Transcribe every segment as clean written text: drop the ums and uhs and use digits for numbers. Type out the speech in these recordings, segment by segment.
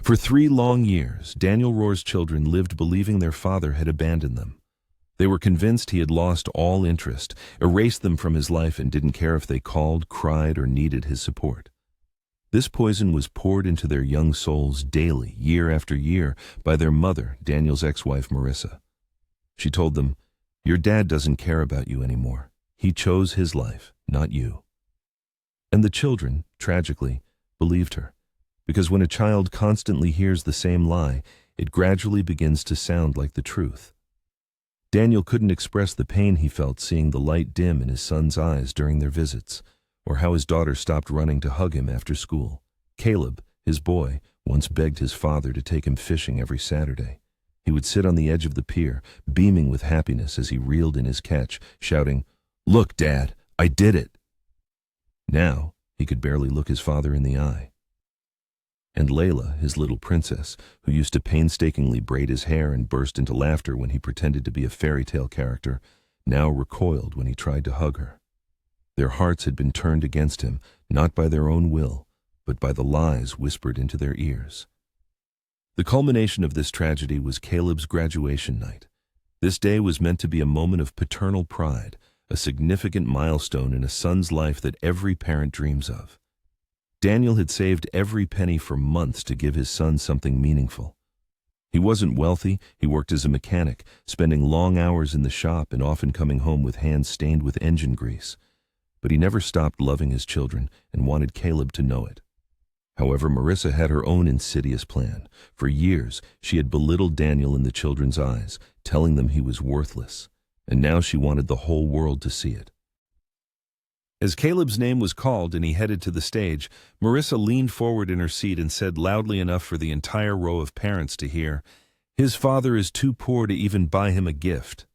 For 3 long years, Daniel Rohr's children lived believing their father had abandoned them. They were convinced he had lost all interest, erased them from his life, and didn't care if they called, cried, or needed his support. This poison was poured into their young souls daily, year after year, by their mother, Daniel's ex-wife Marissa. She told them, "Your dad doesn't care about you anymore. He chose his life, not you." And the children, tragically, believed her. Because when a child constantly hears the same lie, it gradually begins to sound like the truth. Daniel couldn't express the pain he felt seeing the light dim in his son's eyes during their visits, or how his daughter stopped running to hug him after school. Caleb, his boy, once begged his father to take him fishing every Saturday. He would sit on the edge of the pier, beaming with happiness as he reeled in his catch, shouting, "Look, Dad, I did it!" Now, he could barely look his father in the eye. And Layla, his little princess, who used to painstakingly braid his hair and burst into laughter when he pretended to be a fairy tale character, now recoiled when he tried to hug her. Their hearts had been turned against him, not by their own will, but by the lies whispered into their ears. The culmination of this tragedy was Caleb's graduation night. This day was meant to be a moment of paternal pride, a significant milestone in a son's life that every parent dreams of. Daniel had saved every penny for months to give his son something meaningful. He wasn't wealthy, he worked as a mechanic, spending long hours in the shop and often coming home with hands stained with engine grease. But he never stopped loving his children and wanted Caleb to know it. However, Marissa had her own insidious plan. For years, she had belittled Daniel in the children's eyes, telling them he was worthless, and now she wanted the whole world to see it. As Caleb's name was called and he headed to the stage, Marissa leaned forward in her seat and said loudly enough for the entire row of parents to hear, "His father is too poor to even buy him a gift."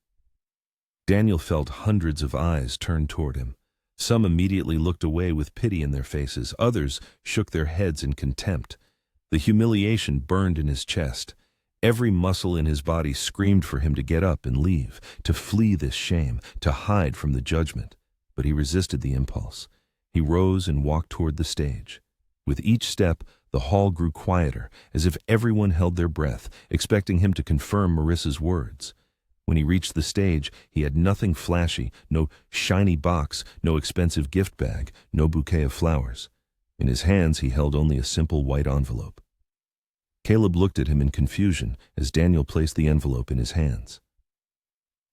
Daniel felt hundreds of eyes turned toward him. Some immediately looked away with pity in their faces. Others shook their heads in contempt. The humiliation burned in his chest. Every muscle in his body screamed for him to get up and leave, to flee this shame, to hide from the judgment. But he resisted the impulse. He rose and walked toward the stage. With each step, the hall grew quieter, as if everyone held their breath, expecting him to confirm Marissa's words. When he reached the stage, he had nothing flashy, no shiny box, no expensive gift bag, no bouquet of flowers. In his hands, he held only a simple white envelope. Caleb looked at him in confusion as Daniel placed the envelope in his hands.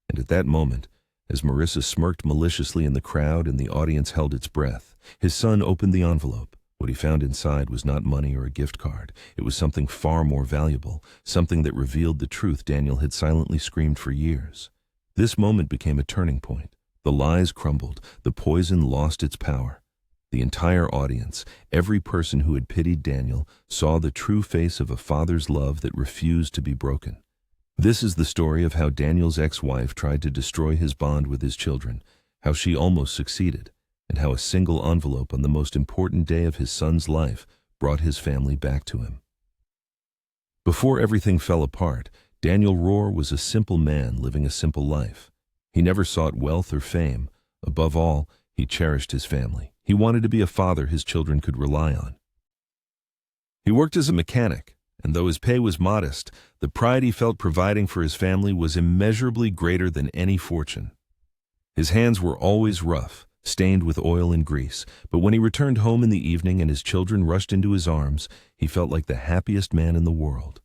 And at that moment, as Marissa smirked maliciously in the crowd and the audience held its breath, his son opened the envelope. What he found inside was not money or a gift card. It was something far more valuable, something that revealed the truth Daniel had silently screamed for years. This moment became a turning point. The lies crumbled, the poison lost its power. The entire audience, every person who had pitied Daniel, saw the true face of a father's love that refused to be broken. This is the story of how Daniel's ex-wife tried to destroy his bond with his children, how she almost succeeded, and how a single envelope on the most important day of his son's life brought his family back to him. Before everything fell apart, Daniel Rohr was a simple man living a simple life. He never sought wealth or fame. Above all, he cherished his family. He wanted to be a father his children could rely on. He worked as a mechanic, and though his pay was modest, the pride he felt providing for his family was immeasurably greater than any fortune. His hands were always rough, stained with oil and grease, but when he returned home in the evening and his children rushed into his arms, he felt like the happiest man in the world.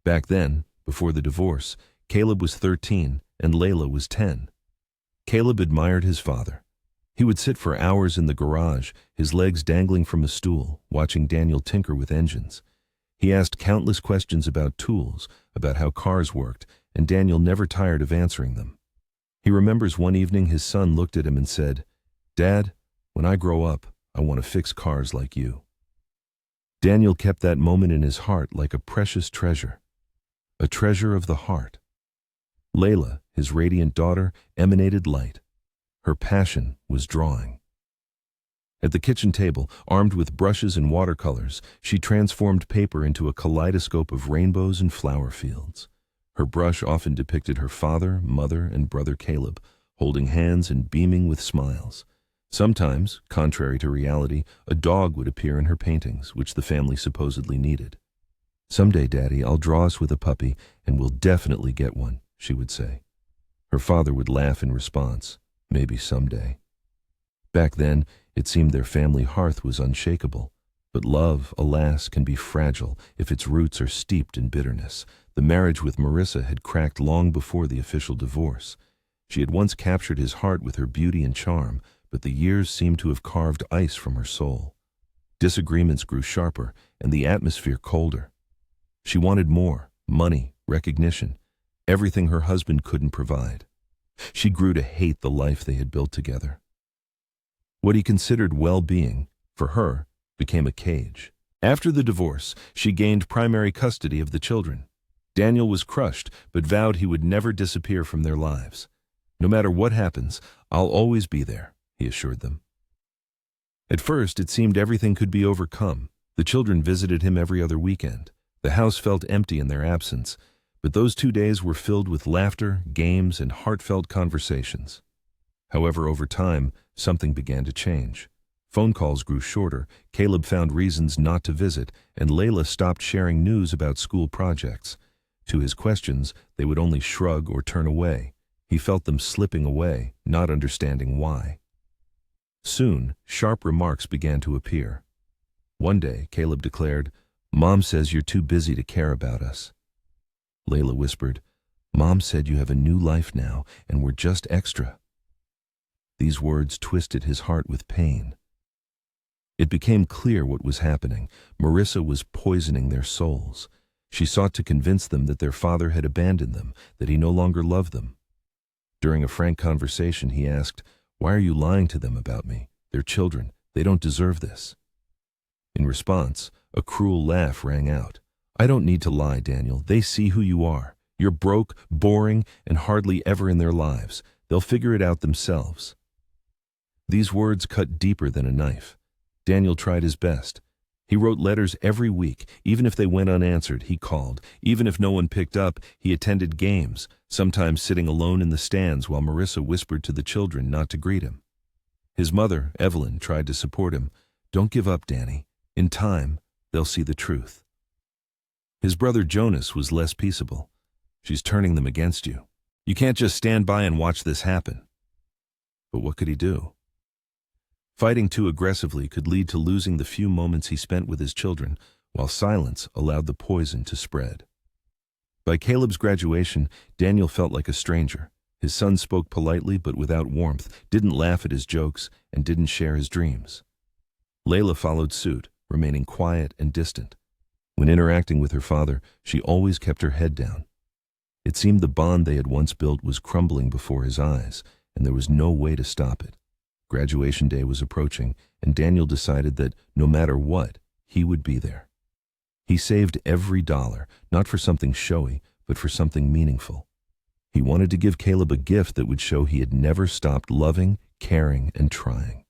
Back then, before the divorce, Caleb was 13 and Layla was 10. Caleb admired his father. He would sit for hours in the garage, his legs dangling from a stool, watching Daniel tinker with engines. He asked countless questions about tools, about how cars worked, and Daniel never tired of answering them. He remembers one evening his son looked at him and said, "Dad, when I grow up, I want to fix cars like you." Daniel kept that moment in his heart like a precious treasure, a treasure of the heart. Layla, his radiant daughter, emanated light. Her passion was drawing. At the kitchen table, armed with brushes and watercolors, she transformed paper into a kaleidoscope of rainbows and flower fields. Her brush often depicted her father, mother, and brother Caleb, holding hands and beaming with smiles. Sometimes, contrary to reality, a dog would appear in her paintings, which the family supposedly needed. "Someday, Daddy, I'll draw us with a puppy, and we'll definitely get one," she would say. Her father would laugh in response, "Maybe someday." Back then, it seemed their family hearth was unshakable. But love, alas, can be fragile if its roots are steeped in bitterness. The marriage with Marissa had cracked long before the official divorce. She had once captured his heart with her beauty and charm, but the years seemed to have carved ice from her soul. Disagreements grew sharper, and the atmosphere colder. She wanted more: money, recognition, everything her husband couldn't provide. She grew to hate the life they had built together. What he considered well-being, for her, became a cage. After the divorce, she gained primary custody of the children. Daniel was crushed, but vowed he would never disappear from their lives. "No matter what happens, I'll always be there," he assured them. At first, it seemed everything could be overcome. The children visited him every other weekend. The house felt empty in their absence, but those 2 days were filled with laughter, games, and heartfelt conversations. However, over time, something began to change. Phone calls grew shorter, Caleb found reasons not to visit, and Layla stopped sharing news about school projects. To his questions, they would only shrug or turn away. He felt them slipping away, not understanding why. Soon, sharp remarks began to appear. One day, Caleb declared, "Mom says you're too busy to care about us." Layla whispered, "Mom said you have a new life now, and we're just extra." These words twisted his heart with pain. It became clear what was happening. Marissa was poisoning their souls. She sought to convince them that their father had abandoned them, that he no longer loved them. During a frank conversation, he asked, "Why are you lying to them about me? They're children. They don't deserve this." In response, a cruel laugh rang out. "I don't need to lie, Daniel. They see who you are. You're broke, boring, and hardly ever in their lives. They'll figure it out themselves." These words cut deeper than a knife. Daniel tried his best. He wrote letters every week. Even if they went unanswered, he called. Even if no one picked up, he attended games, sometimes sitting alone in the stands while Marissa whispered to the children not to greet him. His mother, Evelyn, tried to support him. "Don't give up, Danny. In time, they'll see the truth." His brother Jonas was less peaceable. "She's turning them against you. You can't just stand by and watch this happen." But what could he do? Fighting too aggressively could lead to losing the few moments he spent with his children, while silence allowed the poison to spread. By Caleb's graduation, Daniel felt like a stranger. His son spoke politely but without warmth, didn't laugh at his jokes, and didn't share his dreams. Layla followed suit, remaining quiet and distant. When interacting with her father, she always kept her head down. It seemed the bond they had once built was crumbling before his eyes, and there was no way to stop it. Graduation day was approaching, and Daniel decided that, no matter what, he would be there. He saved every dollar, not for something showy, but for something meaningful. He wanted to give Caleb a gift that would show he had never stopped loving, caring, and trying.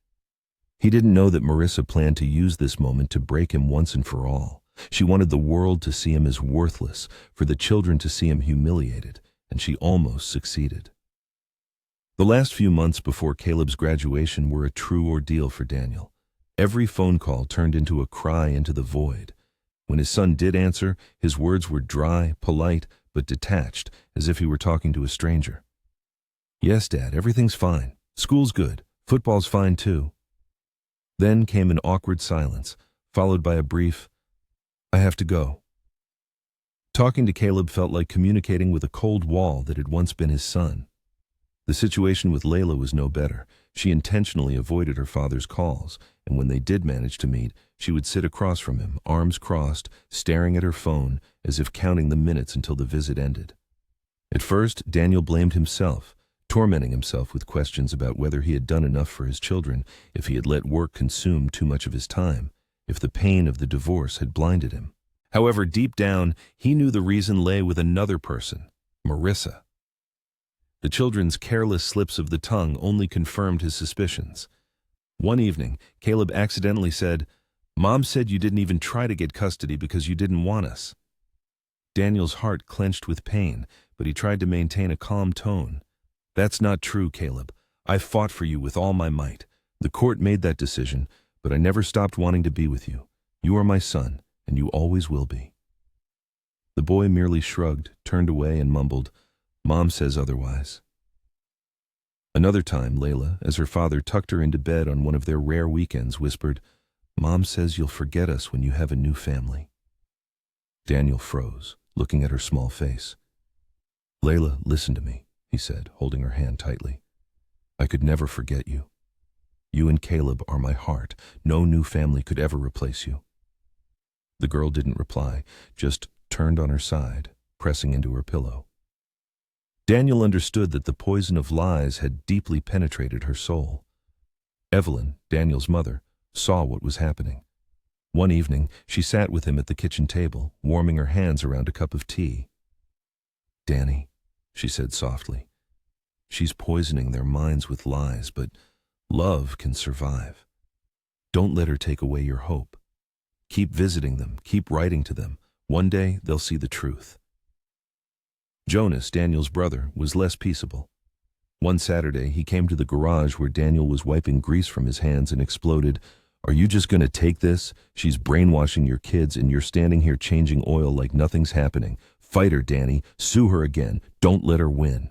He didn't know that Marissa planned to use this moment to break him once and for all. She wanted the world to see him as worthless, for the children to see him humiliated, and she almost succeeded. The last few months before Caleb's graduation were a true ordeal for Daniel. Every phone call turned into a cry into the void. When his son did answer, his words were dry, polite, but detached, as if he were talking to a stranger. "Yes, Dad, everything's fine. School's good. Football's fine too." Then came an awkward silence, followed by a brief, "I have to go." Talking to Caleb felt like communicating with a cold wall that had once been his son. The situation with Layla was no better. She intentionally avoided her father's calls, and when they did manage to meet, she would sit across from him, arms crossed, staring at her phone, as if counting the minutes until the visit ended. At first, Daniel blamed himself, tormenting himself with questions about whether he had done enough for his children, if he had let work consume too much of his time, if the pain of the divorce had blinded him. However, deep down, he knew the reason lay with another person, Marissa. The children's careless slips of the tongue only confirmed his suspicions. One evening, Caleb accidentally said, "Mom said you didn't even try to get custody because you didn't want us." Daniel's heart clenched with pain, but he tried to maintain a calm tone. "That's not true, Caleb. I fought for you with all my might. The court made that decision, but I never stopped wanting to be with you. You are my son, and you always will be." The boy merely shrugged, turned away, and mumbled, "Mom says otherwise." Another time, Layla, as her father tucked her into bed on one of their rare weekends, whispered, "Mom says you'll forget us when you have a new family." Daniel froze, looking at her small face. "Layla, listen to me," he said, holding her hand tightly. "I could never forget you. You and Caleb are my heart. No new family could ever replace you." The girl didn't reply, just turned on her side, pressing into her pillow. Daniel understood that the poison of lies had deeply penetrated her soul. Evelyn, Daniel's mother, saw what was happening. One evening, she sat with him at the kitchen table, warming her hands around a cup of tea. "Danny," she said softly, "she's poisoning their minds with lies, but love can survive. Don't let her take away your hope. Keep visiting them, keep writing to them. One day, they'll see the truth." Jonas, Daniel's brother, was less peaceable. One Saturday, he came to the garage where Daniel was wiping grease from his hands and exploded, "Are you just going to take this? She's brainwashing your kids and you're standing here changing oil like nothing's happening. Fight her, Danny. Sue her again. Don't let her win."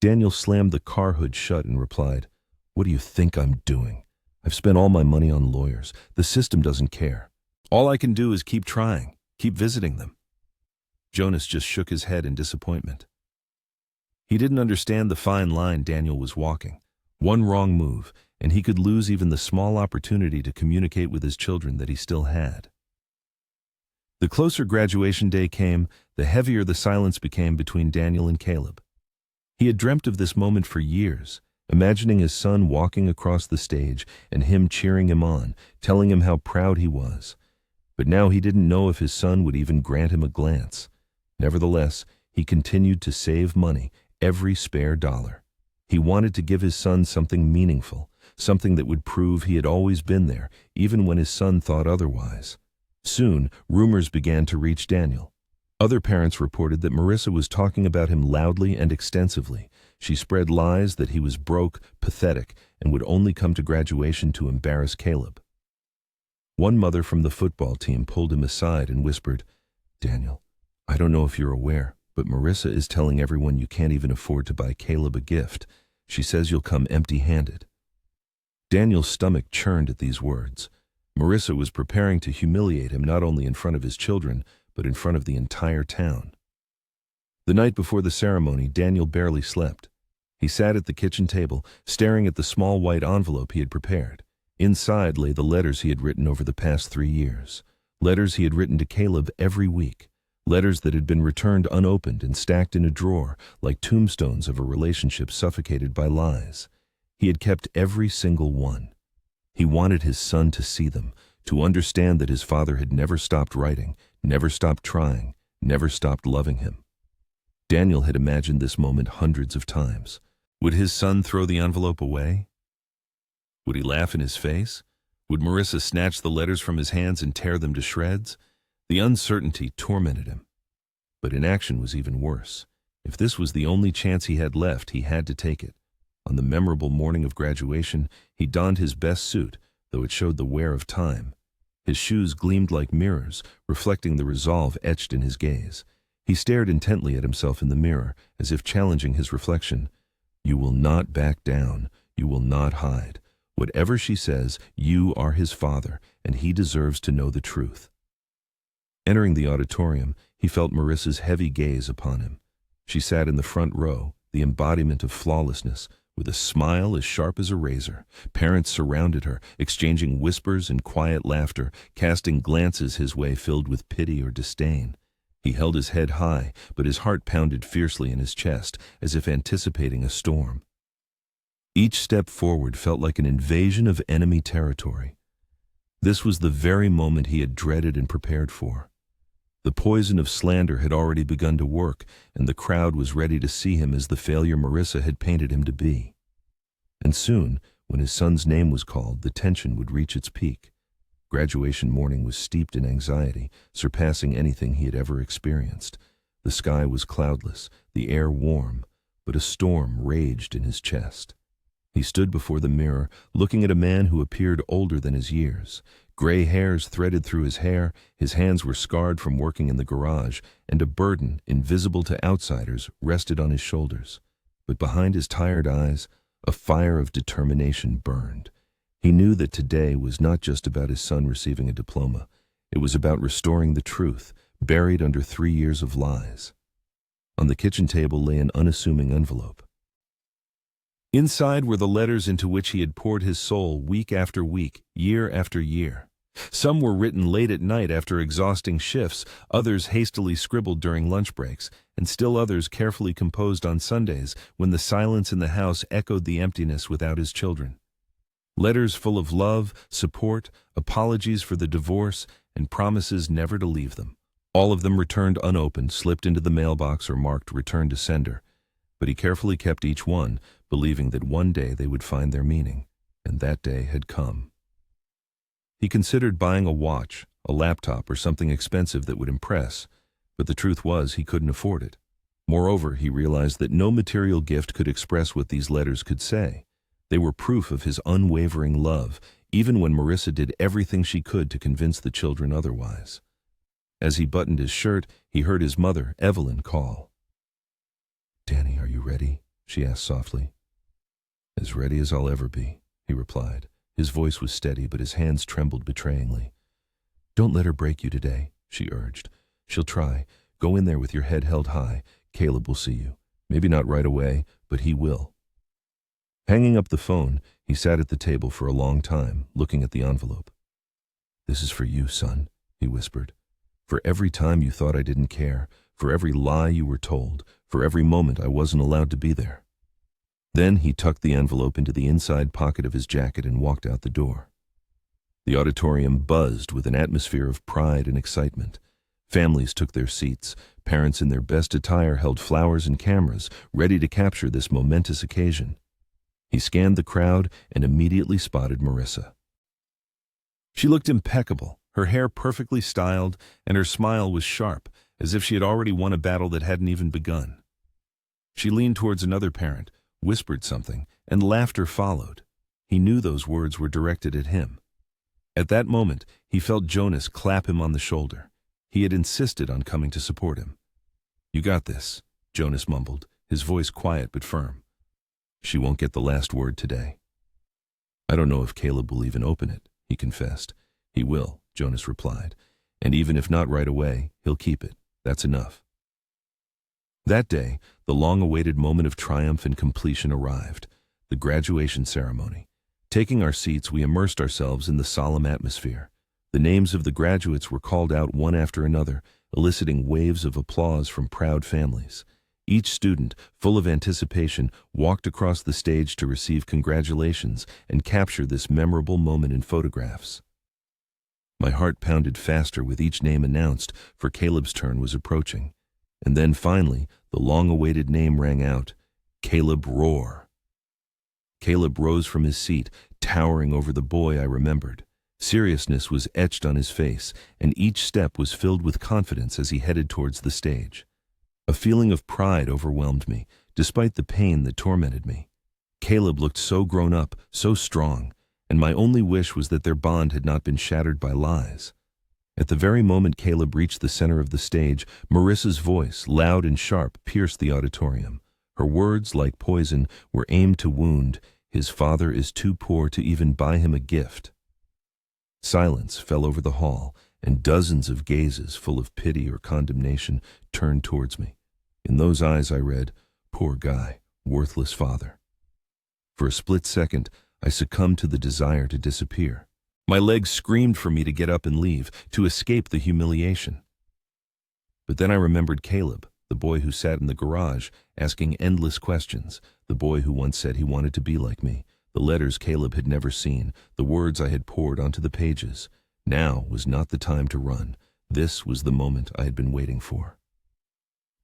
Daniel slammed the car hood shut and replied, "What do you think I'm doing? I've spent all my money on lawyers. The system doesn't care. All I can do is keep trying, keep visiting them." Jonas just shook his head in disappointment. He didn't understand the fine line Daniel was walking. One wrong move, and he could lose even the small opportunity to communicate with his children that he still had. The closer graduation day came, the heavier the silence became between Daniel and Caleb. He had dreamt of this moment for years, imagining his son walking across the stage and him cheering him on, telling him how proud he was. But now he didn't know if his son would even grant him a glance. Nevertheless, he continued to save money, every spare dollar. He wanted to give his son something meaningful, something that would prove he had always been there, even when his son thought otherwise. Soon, rumors began to reach Daniel. Other parents reported that Marissa was talking about him loudly and extensively. She spread lies that he was broke, pathetic, and would only come to graduation to embarrass Caleb. One mother from the football team pulled him aside and whispered, "Daniel, I don't know if you're aware, but Marissa is telling everyone you can't even afford to buy Caleb a gift. She says you'll come empty-handed." Daniel's stomach churned at these words. Marissa was preparing to humiliate him not only in front of his children, but in front of the entire town. The night before the ceremony, Daniel barely slept. He sat at the kitchen table, staring at the small white envelope he had prepared. Inside lay the letters he had written over the past 3 years. Letters he had written to Caleb every week. Letters that had been returned unopened and stacked in a drawer, like tombstones of a relationship suffocated by lies. He had kept every single one. He wanted his son to see them, to understand that his father had never stopped writing, never stopped trying, never stopped loving him. Daniel had imagined this moment hundreds of times. Would his son throw the envelope away? Would he laugh in his face? Would Marissa snatch the letters from his hands and tear them to shreds? The uncertainty tormented him. But inaction was even worse. If this was the only chance he had left, he had to take it. On the memorable morning of graduation, he donned his best suit, though it showed the wear of time. His shoes gleamed like mirrors, reflecting the resolve etched in his gaze. He stared intently at himself in the mirror, as if challenging his reflection. You will not back down. You will not hide. Whatever she says, you are his father, and he deserves to know the truth. Entering the auditorium, he felt Marissa's heavy gaze upon him. She sat in the front row, the embodiment of flawlessness, with a smile as sharp as a razor. Parents surrounded her, exchanging whispers and quiet laughter, casting glances his way filled with pity or disdain. He held his head high, but his heart pounded fiercely in his chest, as if anticipating a storm. Each step forward felt like an invasion of enemy territory. This was the very moment he had dreaded and prepared for. The poison of slander had already begun to work, and the crowd was ready to see him as the failure Marissa had painted him to be. And soon, when his son's name was called, the tension would reach its peak. Graduation morning was steeped in anxiety, surpassing anything he had ever experienced. The sky was cloudless, the air warm, but a storm raged in his chest. He stood before the mirror, looking at a man who appeared older than his years. Gray hairs threaded through his hair, his hands were scarred from working in the garage, and a burden, invisible to outsiders, rested on his shoulders. But behind his tired eyes, a fire of determination burned. He knew that today was not just about his son receiving a diploma. It was about restoring the truth, buried under 3 years of lies. On the kitchen table lay an unassuming envelope. Inside were the letters into which he had poured his soul week after week, year after year. Some were written late at night after exhausting shifts, others hastily scribbled during lunch breaks, and still others carefully composed on Sundays when the silence in the house echoed the emptiness without his children. Letters full of love, support, apologies for the divorce, and promises never to leave them. All of them returned unopened, slipped into the mailbox or marked return to sender. But he carefully kept each one, believing that one day they would find their meaning, and that day had come. He considered buying a watch, a laptop, or something expensive that would impress, but the truth was he couldn't afford it. Moreover, he realized that no material gift could express what these letters could say. They were proof of his unwavering love, even when Marissa did everything she could to convince the children otherwise. As he buttoned his shirt, he heard his mother, Evelyn, call. "Danny, are you ready?" she asked softly. "As ready as I'll ever be," he replied. His voice was steady, but his hands trembled betrayingly. "Don't let her break you today," she urged. "She'll try. Go in there with your head held high. Caleb will see you. Maybe not right away, but he will." Hanging up the phone, he sat at the table for a long time, looking at the envelope. "This is for you, son," he whispered. "For every time you thought I didn't care, for every lie you were told, for every moment I wasn't allowed to be there." Then he tucked the envelope into the inside pocket of his jacket and walked out the door. The auditorium buzzed with an atmosphere of pride and excitement. Families took their seats. Parents in their best attire held flowers and cameras, ready to capture this momentous occasion. He scanned the crowd and immediately spotted Marissa. She looked impeccable, her hair perfectly styled, and her smile was sharp, as if she had already won a battle that hadn't even begun. She leaned towards another parent, whispered something, and laughter followed. He knew those words were directed at him. At that moment, he felt Jonas clap him on the shoulder. He had insisted on coming to support him. "You got this," Jonas mumbled, his voice quiet but firm. "She won't get the last word today." "I don't know if Caleb will even open it," he confessed. "He will," Jonas replied. "And even if not right away, he'll keep it. That's enough." That day, the long-awaited moment of triumph and completion arrived, the graduation ceremony. Taking our seats, we immersed ourselves in the solemn atmosphere. The names of the graduates were called out one after another, eliciting waves of applause from proud families. Each student, full of anticipation, walked across the stage to receive congratulations and capture this memorable moment in photographs. My heart pounded faster with each name announced, for Caleb's turn was approaching. And then finally, the long-awaited name rang out, Caleb Rohr. Caleb rose from his seat, towering over the boy I remembered. Seriousness was etched on his face, and each step was filled with confidence as he headed towards the stage. A feeling of pride overwhelmed me, despite the pain that tormented me. Caleb looked so grown up, so strong, and my only wish was that their bond had not been shattered by lies. At the very moment Caleb reached the center of the stage, Marissa's voice, loud and sharp, pierced the auditorium. Her words, like poison, were aimed to wound. "His father is too poor to even buy him a gift." Silence fell over the hall, and dozens of gazes full of pity or condemnation turned towards me. In those eyes I read, "Poor guy, worthless father." For a split second, I succumbed to the desire to disappear. My legs screamed for me to get up and leave, to escape the humiliation. But then I remembered Caleb, the boy who sat in the garage, asking endless questions, the boy who once said he wanted to be like me, the letters Caleb had never seen, the words I had poured onto the pages. Now was not the time to run. This was the moment I had been waiting for.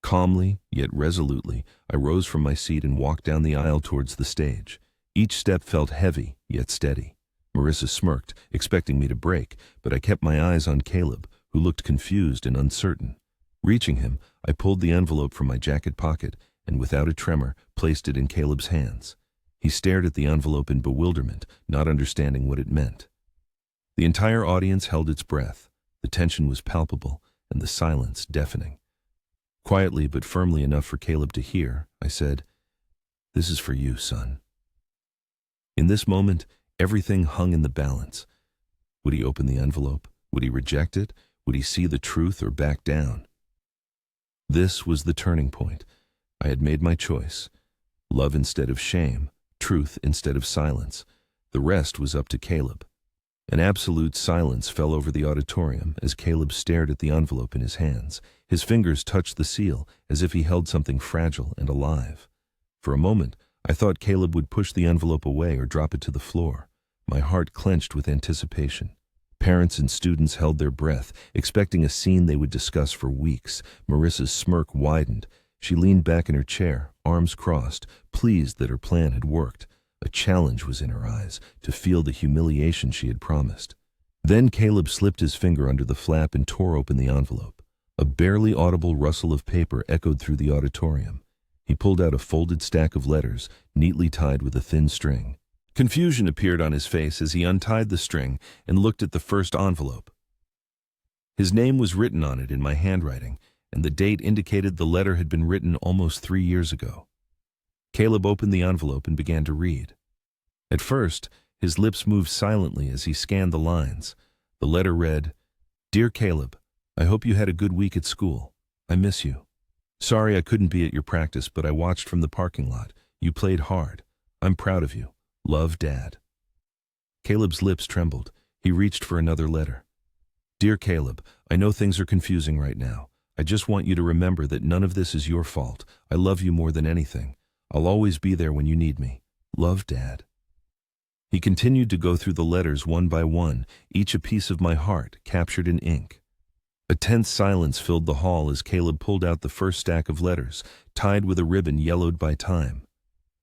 Calmly, yet resolutely, I rose from my seat and walked down the aisle towards the stage. Each step felt heavy, yet steady. Marissa smirked, expecting me to break, but I kept my eyes on Caleb, who looked confused and uncertain. Reaching him, I pulled the envelope from my jacket pocket and, without a tremor, placed it in Caleb's hands. He stared at the envelope in bewilderment, not understanding what it meant. The entire audience held its breath. The tension was palpable, and the silence deafening. Quietly but firmly enough for Caleb to hear, I said, "This is for you, son." In this moment, everything hung in the balance. Would he open the envelope? Would he reject it? Would he see the truth or back down? This was the turning point. I had made my choice. Love instead of shame, truth instead of silence. The rest was up to Caleb. An absolute silence fell over the auditorium as Caleb stared at the envelope in his hands. His fingers touched the seal as if he held something fragile and alive. For a moment, I thought Caleb would push the envelope away or drop it to the floor. My heart clenched with anticipation. Parents and students held their breath, expecting a scene they would discuss for weeks. Marissa's smirk widened. She leaned back in her chair, arms crossed, pleased that her plan had worked. A challenge was in her eyes, to feel the humiliation she had promised. Then Caleb slipped his finger under the flap and tore open the envelope. A barely audible rustle of paper echoed through the auditorium. He pulled out a folded stack of letters, neatly tied with a thin string. Confusion appeared on his face as he untied the string and looked at the first envelope. His name was written on it in my handwriting, and the date indicated the letter had been written almost 3 years ago. Caleb opened the envelope and began to read. At first, his lips moved silently as he scanned the lines. The letter read, "Dear Caleb, I hope you had a good week at school. I miss you. Sorry I couldn't be at your practice, but I watched from the parking lot. You played hard. I'm proud of you. Love, Dad." Caleb's lips trembled. He reached for another letter. "Dear Caleb, I know things are confusing right now. I just want you to remember that none of this is your fault. I love you more than anything. I'll always be there when you need me. Love, Dad." He continued to go through the letters one by one, each a piece of my heart, captured in ink. A tense silence filled the hall as Caleb pulled out the first stack of letters, tied with a ribbon yellowed by time.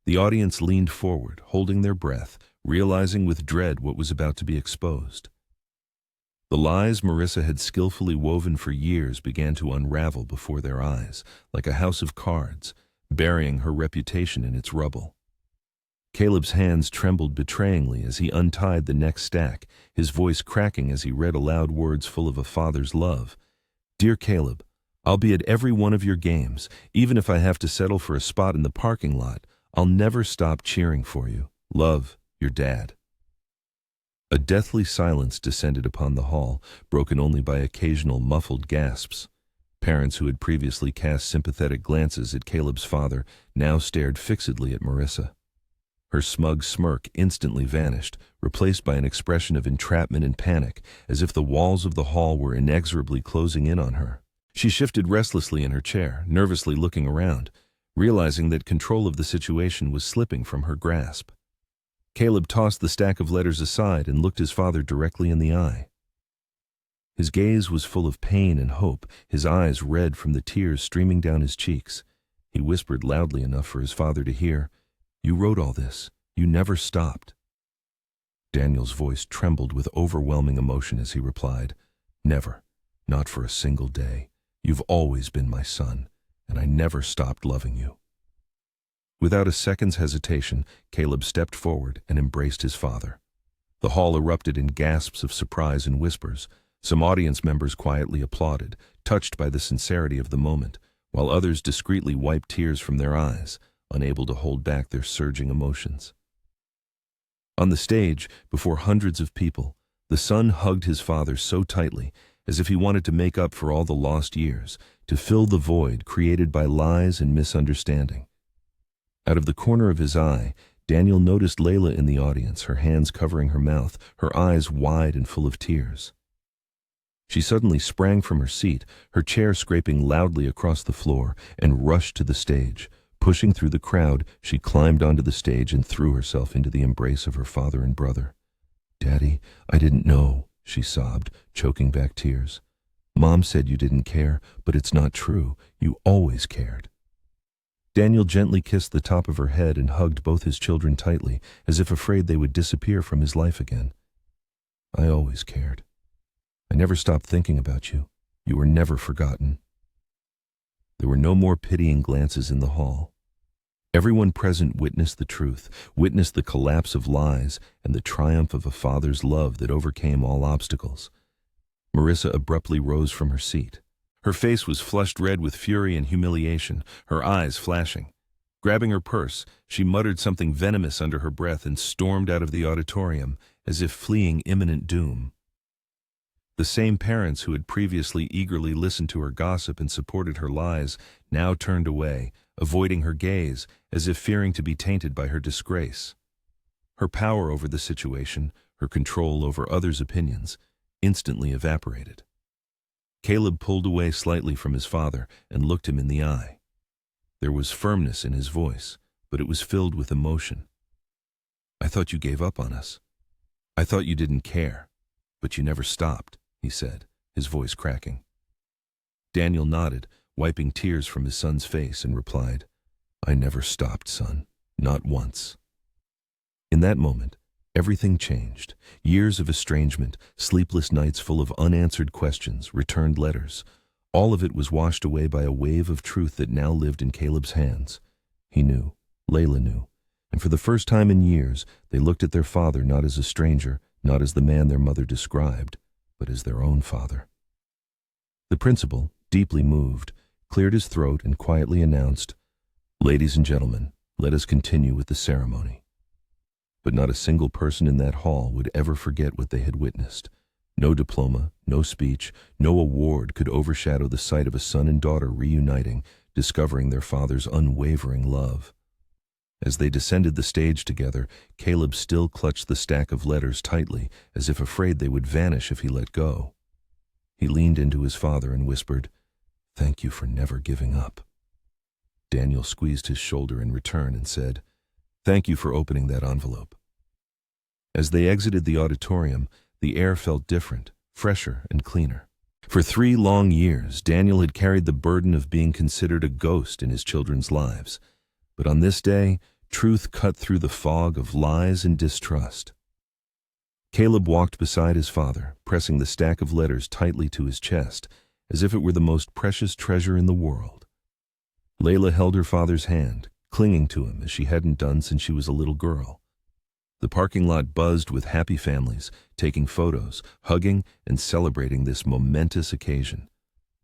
The audience leaned forward, holding their breath, realizing with dread what was about to be exposed. The lies Marissa had skillfully woven for years began to unravel before their eyes, like a house of cards, burying her reputation in its rubble. Caleb's hands trembled betrayingly as he untied the next stack, his voice cracking as he read aloud words full of a father's love. "Dear Caleb, I'll be at every one of your games, even if I have to settle for a spot in the parking lot. I'll never stop cheering for you. Love, your dad." A deathly silence descended upon the hall, broken only by occasional muffled gasps. Parents who had previously cast sympathetic glances at Caleb's father now stared fixedly at Marissa. Her smug smirk instantly vanished, replaced by an expression of entrapment and panic, as if the walls of the hall were inexorably closing in on her. She shifted restlessly in her chair, nervously looking around, realizing that control of the situation was slipping from her grasp. Caleb tossed the stack of letters aside and looked his father directly in the eye. His gaze was full of pain and hope, his eyes red from the tears streaming down his cheeks. He whispered loudly enough for his father to hear, "You wrote all this. You never stopped." Daniel's voice trembled with overwhelming emotion as he replied, "Never. Not for a single day. You've always been my son, and I never stopped loving you." Without a second's hesitation, Caleb stepped forward and embraced his father. The hall erupted in gasps of surprise and whispers. Some audience members quietly applauded, touched by the sincerity of the moment, while others discreetly wiped tears from their eyes, unable to hold back their surging emotions. On the stage, before hundreds of people, the son hugged his father so tightly, as if he wanted to make up for all the lost years, to fill the void created by lies and misunderstanding. Out of the corner of his eye, Daniel noticed Layla in the audience, her hands covering her mouth, her eyes wide and full of tears. She suddenly sprang from her seat, her chair scraping loudly across the floor, and rushed to the stage. Pushing through the crowd, she climbed onto the stage and threw herself into the embrace of her father and brother. "Daddy, I didn't know," she sobbed, choking back tears. "Mom said you didn't care, but it's not true. You always cared." Daniel gently kissed the top of her head and hugged both his children tightly, as if afraid they would disappear from his life again. "I always cared. I never stopped thinking about you. You were never forgotten." There were no more pitying glances in the hall. Everyone present witnessed the truth, witnessed the collapse of lies and the triumph of a father's love that overcame all obstacles. Marissa abruptly rose from her seat. Her face was flushed red with fury and humiliation, her eyes flashing. Grabbing her purse, she muttered something venomous under her breath and stormed out of the auditorium, as if fleeing imminent doom. The same parents who had previously eagerly listened to her gossip and supported her lies now turned away, avoiding her gaze, as if fearing to be tainted by her disgrace. Her power over the situation, her control over others' opinions, instantly evaporated. Caleb pulled away slightly from his father and looked him in the eye. There was firmness in his voice, but it was filled with emotion. "I thought you gave up on us. I thought you didn't care, but you never stopped," he said, his voice cracking. Daniel nodded, wiping tears from his son's face, and replied, "I never stopped, son, not once." In that moment, everything changed. Years of estrangement, sleepless nights full of unanswered questions, returned letters. All of it was washed away by a wave of truth that now lived in Caleb's hands. He knew, Layla knew, and for the first time in years, they looked at their father not as a stranger, not as the man their mother described, but as their own father. The principal, deeply moved, cleared his throat and quietly announced, "Ladies and gentlemen, let us continue with the ceremony." But not a single person in that hall would ever forget what they had witnessed. No diploma, no speech, no award could overshadow the sight of a son and daughter reuniting, discovering their father's unwavering love. As they descended the stage together, Caleb still clutched the stack of letters tightly, as if afraid they would vanish if he let go. He leaned into his father and whispered, "Thank you for never giving up." Daniel squeezed his shoulder in return and said, "Thank you for opening that envelope." As they exited the auditorium, the air felt different, fresher and cleaner. For 3 long years, Daniel had carried the burden of being considered a ghost in his children's lives. But on this day, truth cut through the fog of lies and distrust. Caleb walked beside his father, pressing the stack of letters tightly to his chest, as if it were the most precious treasure in the world. Layla held her father's hand, clinging to him as she hadn't done since she was a little girl. The parking lot buzzed with happy families, taking photos, hugging, and celebrating this momentous occasion.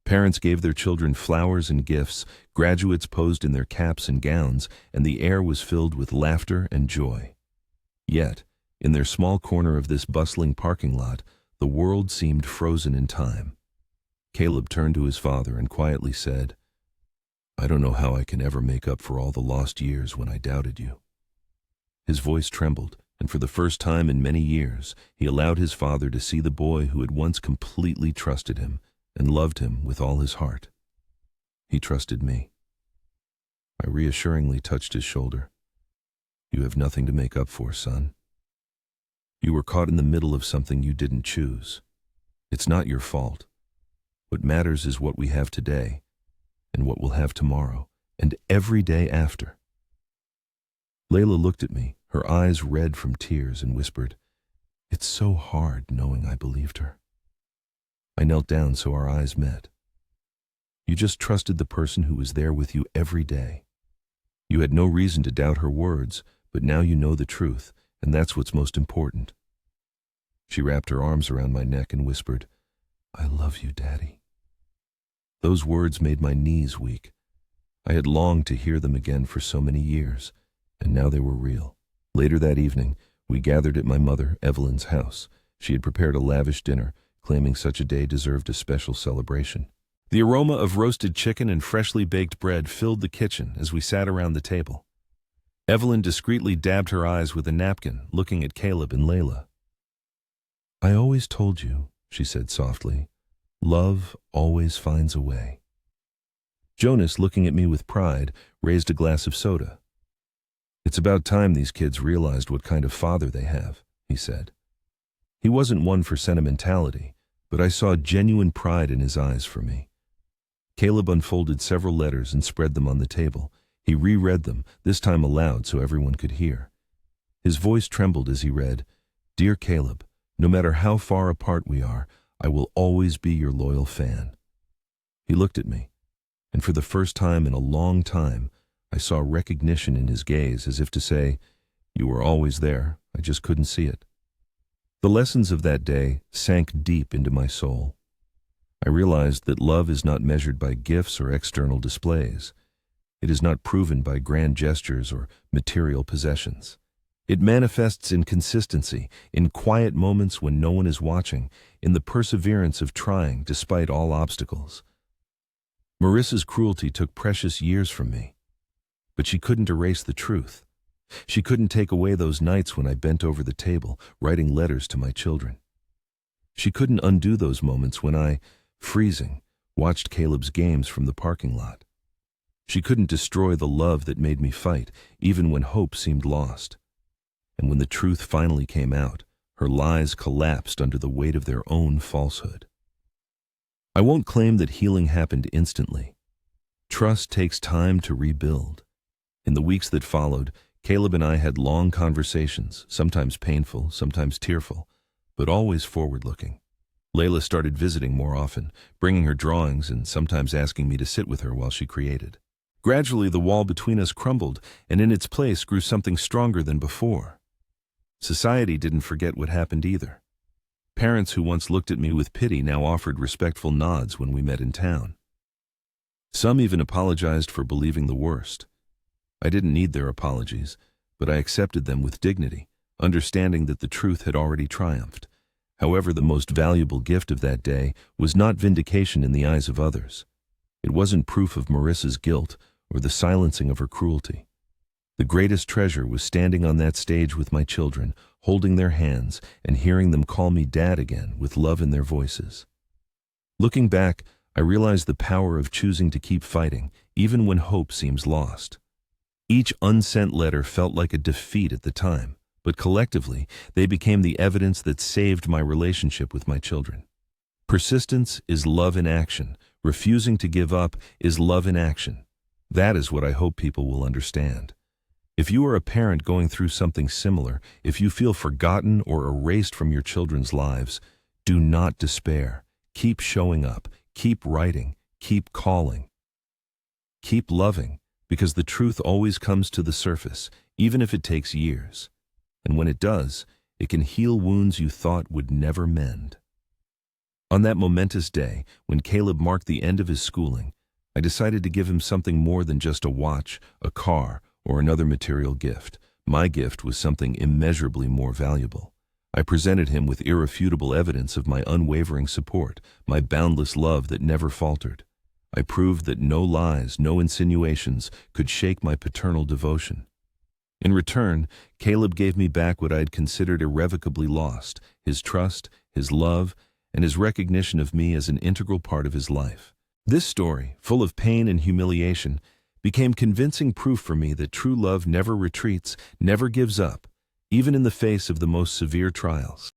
Parents gave their children flowers and gifts, graduates posed in their caps and gowns, and the air was filled with laughter and joy. Yet, in their small corner of this bustling parking lot, the world seemed frozen in time. Caleb turned to his father and quietly said, "I don't know how I can ever make up for all the lost years when I doubted you." His voice trembled, and for the first time in many years, he allowed his father to see the boy who had once completely trusted him and loved him with all his heart. He trusted me. I reassuringly touched his shoulder. "You have nothing to make up for, son. You were caught in the middle of something you didn't choose. It's not your fault. What matters is what we have today, and what we'll have tomorrow, and every day after." Layla looked at me, her eyes red from tears, and whispered, "It's so hard knowing I believed her." I knelt down so our eyes met. "You just trusted the person who was there with you every day. You had no reason to doubt her words, but now you know the truth, and that's what's most important." She wrapped her arms around my neck and whispered, "I love you, Daddy." Those words made my knees weak. I had longed to hear them again for so many years, and now they were real. Later that evening, we gathered at my mother, Evelyn's house. She had prepared a lavish dinner, claiming such a day deserved a special celebration. The aroma of roasted chicken and freshly baked bread filled the kitchen as we sat around the table. Evelyn discreetly dabbed her eyes with a napkin, looking at Caleb and Layla. "I always told you," she said softly, "love always finds a way." Jonas, looking at me with pride, raised a glass of soda. "It's about time these kids realized what kind of father they have," he said. He wasn't one for sentimentality, but I saw genuine pride in his eyes for me. Caleb unfolded several letters and spread them on the table. He reread them, this time aloud so everyone could hear. His voice trembled as he read, "Dear Caleb, no matter how far apart we are, I will always be your loyal fan." He looked at me, and for the first time in a long time, I saw recognition in his gaze, as if to say, "You were always there, I just couldn't see it." The lessons of that day sank deep into my soul. I realized that love is not measured by gifts or external displays. It is not proven by grand gestures or material possessions. It manifests in consistency, in quiet moments when no one is watching, in the perseverance of trying despite all obstacles. Marissa's cruelty took precious years from me, but she couldn't erase the truth. She couldn't take away those nights when I bent over the table, writing letters to my children. She couldn't undo those moments when I, freezing, watched Caleb's games from the parking lot. She couldn't destroy the love that made me fight, even when hope seemed lost. And when the truth finally came out, her lies collapsed under the weight of their own falsehood. I won't claim that healing happened instantly. Trust takes time to rebuild. In the weeks that followed, Caleb and I had long conversations, sometimes painful, sometimes tearful, but always forward-looking. Layla started visiting more often, bringing her drawings and sometimes asking me to sit with her while she created. Gradually, the wall between us crumbled, and in its place grew something stronger than before. Society didn't forget what happened either. Parents who once looked at me with pity now offered respectful nods when we met in town. Some even apologized for believing the worst. I didn't need their apologies, but I accepted them with dignity, understanding that the truth had already triumphed. However, the most valuable gift of that day was not vindication in the eyes of others. It wasn't proof of Marissa's guilt or the silencing of her cruelty. The greatest treasure was standing on that stage with my children, holding their hands and hearing them call me Dad again with love in their voices. Looking back, I realized the power of choosing to keep fighting, even when hope seems lost. Each unsent letter felt like a defeat at the time, but collectively, they became the evidence that saved my relationship with my children. Persistence is love in action. Refusing to give up is love in action. That is what I hope people will understand. If you are a parent going through something similar, if you feel forgotten or erased from your children's lives, do not despair. Keep showing up, keep writing, keep calling. Keep loving, because the truth always comes to the surface, even if it takes years. And when it does, it can heal wounds you thought would never mend. On that momentous day, when Caleb marked the end of his schooling, I decided to give him something more than just a watch, a car, or another material gift. My gift was something immeasurably more valuable. I presented him with irrefutable evidence of my unwavering support, my boundless love that never faltered. I proved that no lies, no insinuations could shake my paternal devotion. In return, Caleb gave me back what I had considered irrevocably lost, his trust, his love, and his recognition of me as an integral part of his life. This story, full of pain and humiliation, became convincing proof for me that true love never retreats, never gives up, even in the face of the most severe trials.